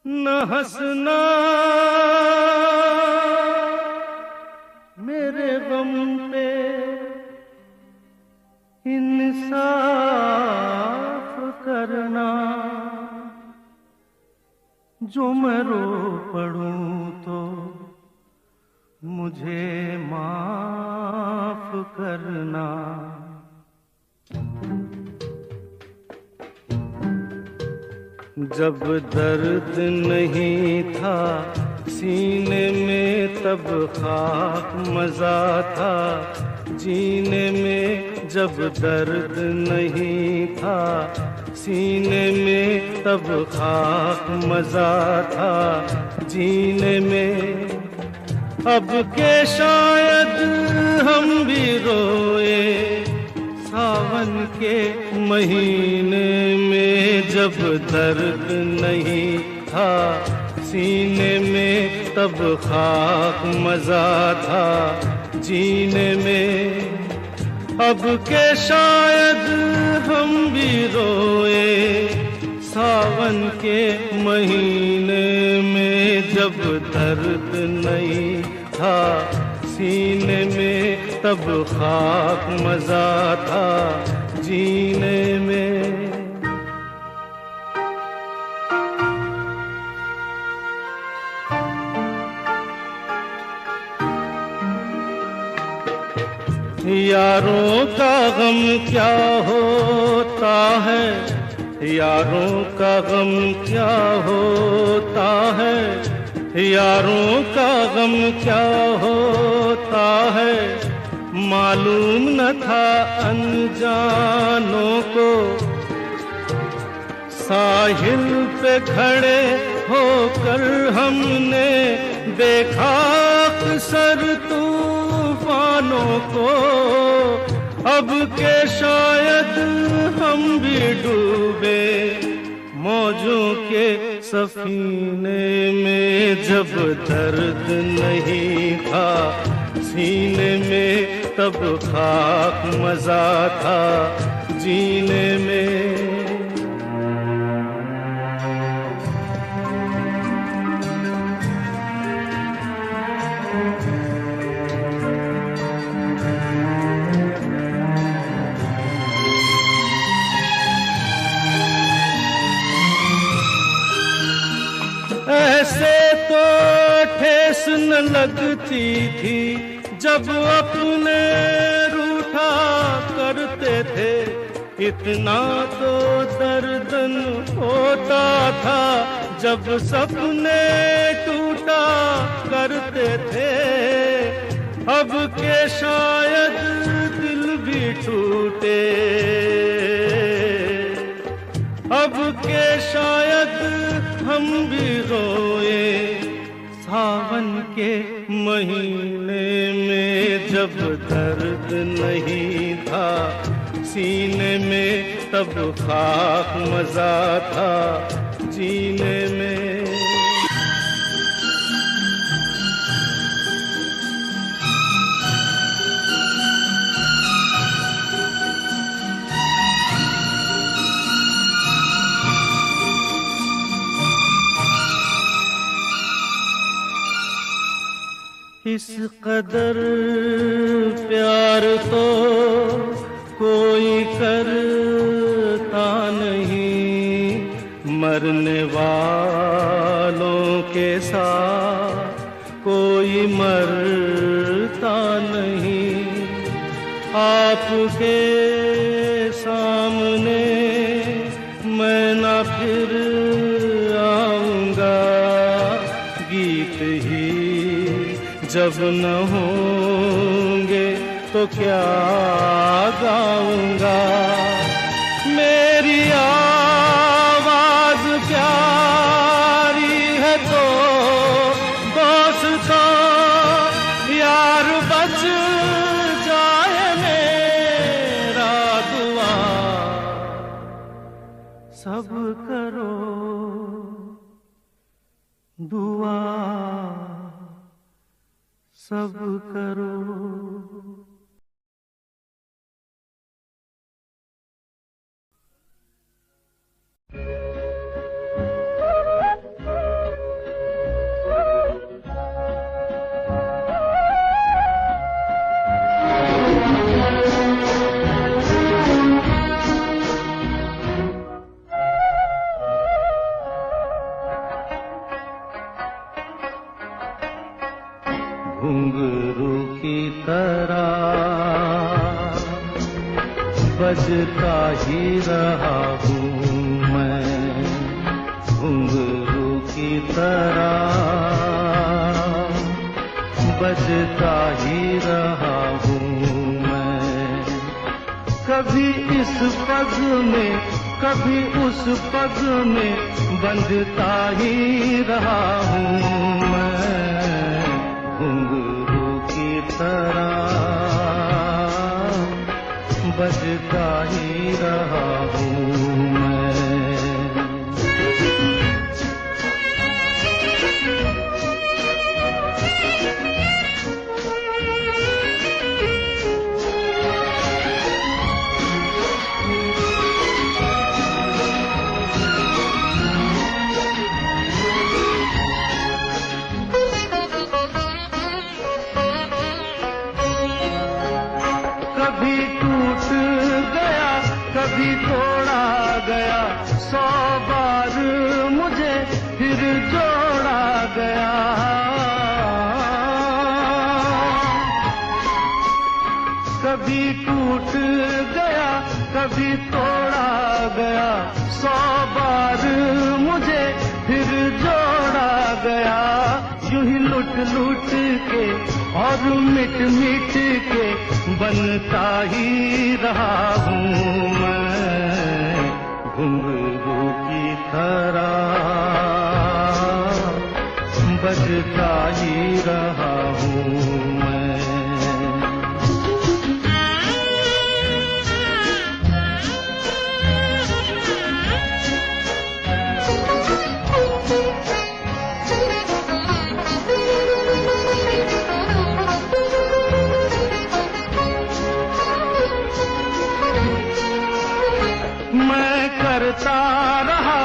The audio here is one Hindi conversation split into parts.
न हंसना मेरे गम पे, इंसाफ करना। जो मैं रो पड़ूं तो मुझे माफ करना। जब दर्द नहीं था सीने में तब खाक मजा था जीने में। जब दर्द नहीं था सीने में तब खाक मजा था जीने में। अब के शायद हम भी रोए सावन के महीने में। जब दर्द नहीं था सीने में तब खाक मजा था जीने में। अब के शायद हम भी रोए सावन के महीने में। जब दर्द नहीं था सीने में तब खाक मजा था जीने में। यारों का गम क्या होता है, यारों का गम क्या होता है। यारों का गम क्या होता है मालूम न था अनजानों को। साहिल पे खड़े होकर हमने देखा अक्सर तूफानों को। अब के शायद हम भी डूबे मौजों के सफीने में। जब दर्द नहीं था सीने में तब खाक मजा था जीने में। ऐसे तो ठेस न लगती थी जब अपने रूठा करते थे। इतना तो दर्दन होता था जब सपने टूटा करते थे। अब के शायद दिल भी टूटे, अब के शायद हम भी रोए सावन के महीने में। जब दर्द नहीं था सीने में तब खाक मजा था जीने में। इस कदर प्यार तो कोई करता नहीं। मरने वालों के साथ कोई मरता नहीं। आपके सामने मैं ना फिर आऊंगा। गीत ही जब न होंगे तो क्या गाऊंगा। मेरी आवाज प्यारी है तो दोस्तों यार बच जाए मेरा दुआ। सब करो दुआ, सब करो। घुंघरू की तरह बजता ही रहा हूँ मैं, घुंघरू की तरह बजता ही रहा हूँ मैं। कभी इस पग में कभी उस पग में बंधता ही रहा हूँ मैं, घुंघरू की तरह बजता ही रहा हूँ मैं। कभी टूट गया कभी तोड़ा गया, 100 बार मुझे फिर जोड़ा गया। कभी टूट गया कभी तोड़ा गया, 100 बार मुझे फिर जोड़ा गया। यूं ही लुट लुट के और मिट मिट के बनता ही रहा हूँ मैं, घुंघरू की तरह बजता ही रहा हूँ मैं। मैं करता रहा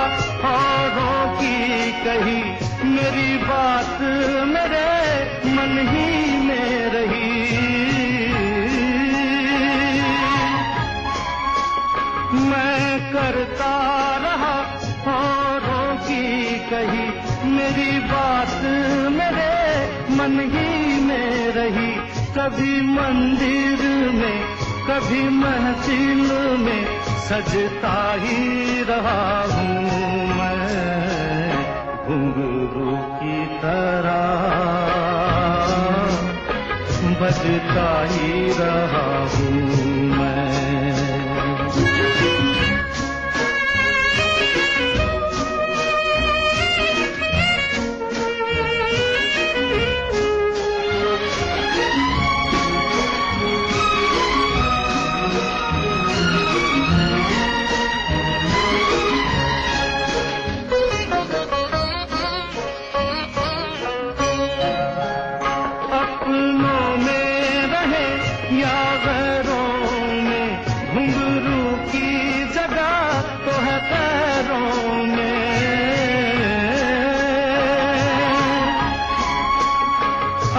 औरों की कही, मेरी बात मेरे मन ही में रही। मैं करता रहा औरों की कही, मेरी बात मेरे मन ही में रही। कभी मंदिर में कभी महफिल में सजता ही रहा हूँ मैं, घुंघरू की तरह बजता ही रहा हूँ मैं।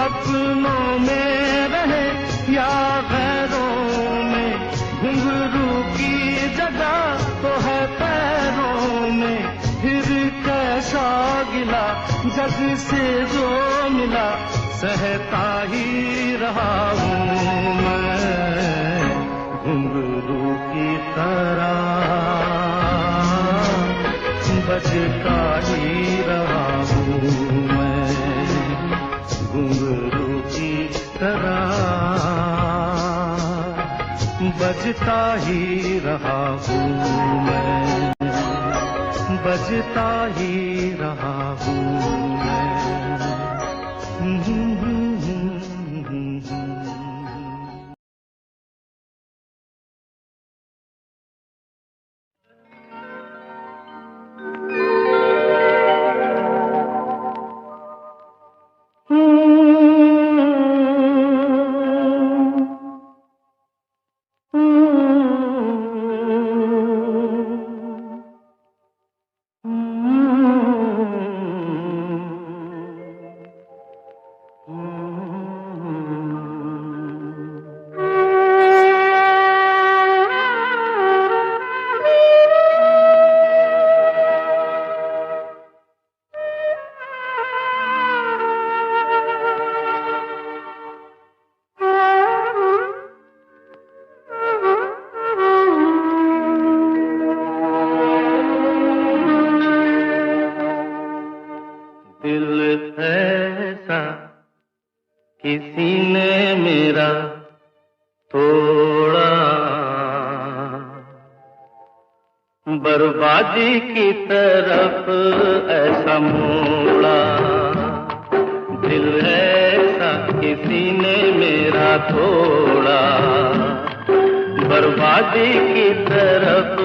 अपनों में रहे या गैरों में, घुंघरू की जगह तो है पैरों में। फिर कैसा गिला जग से जो मिला, सहता ही रहा हूँ मैं, घुंघरू की तरह बजता ही रहा हूँ मैं, घुंघरू की तरह बजता ही रहा हूँ मैं, बजता ही रहा हूँ मैं। ऐसा किसी ने मेरा तोड़ा, बर्बादी की तरफ ऐसा मोड़ा। दिल ऐसा किसी ने मेरा तोड़ा, बर्बादी की तरफ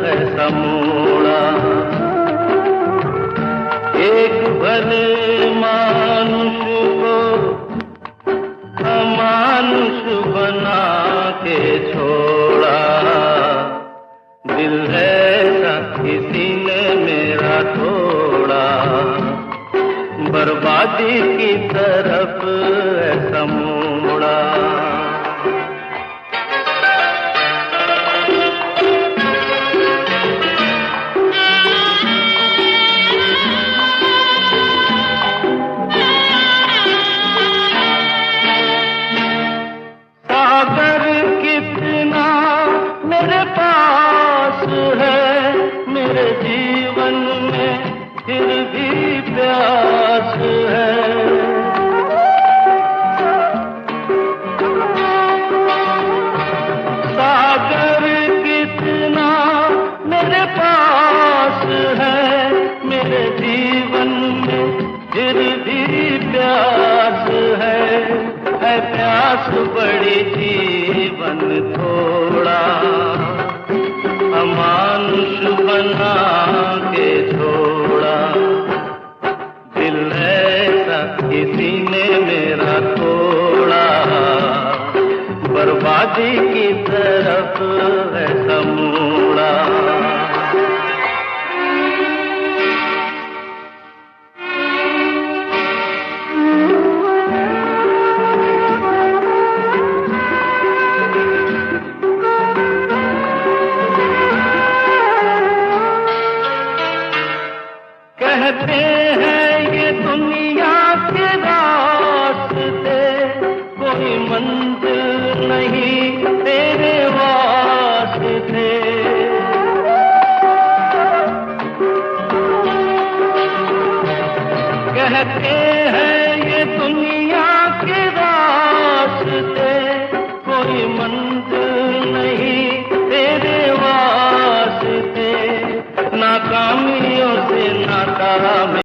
ऐसा मोड़ा। एक भले मानुष को अमानुष बना के छोड़ा। दिल ऐसा किसी ने मेरा तोड़ा, बर्बादी की तरफ ऐसा मोड़ा। सागर कितना मेरे पास है, मेरे जीवन में फिर भी प्यास है। सागर कितना मेरे पास है, मेरे जीवन में फिर भी प्यास है। प्यास बड़ी जीवन थोड़ा, अमानुष बना के छोड़ा। दिल ऐसा किसी ने मेरा तोड़ा, बर्बादी की तरफ ऐसा मोड़ा। कहते हैं ये दुनिया के रास्ते, कोई मंजिल नहीं तेरे वास्ते। कहते हैं ये दुनिया के रास्ते, कोई मंजिल नहीं तेरे वास्ते। नाकामियों से नाकाम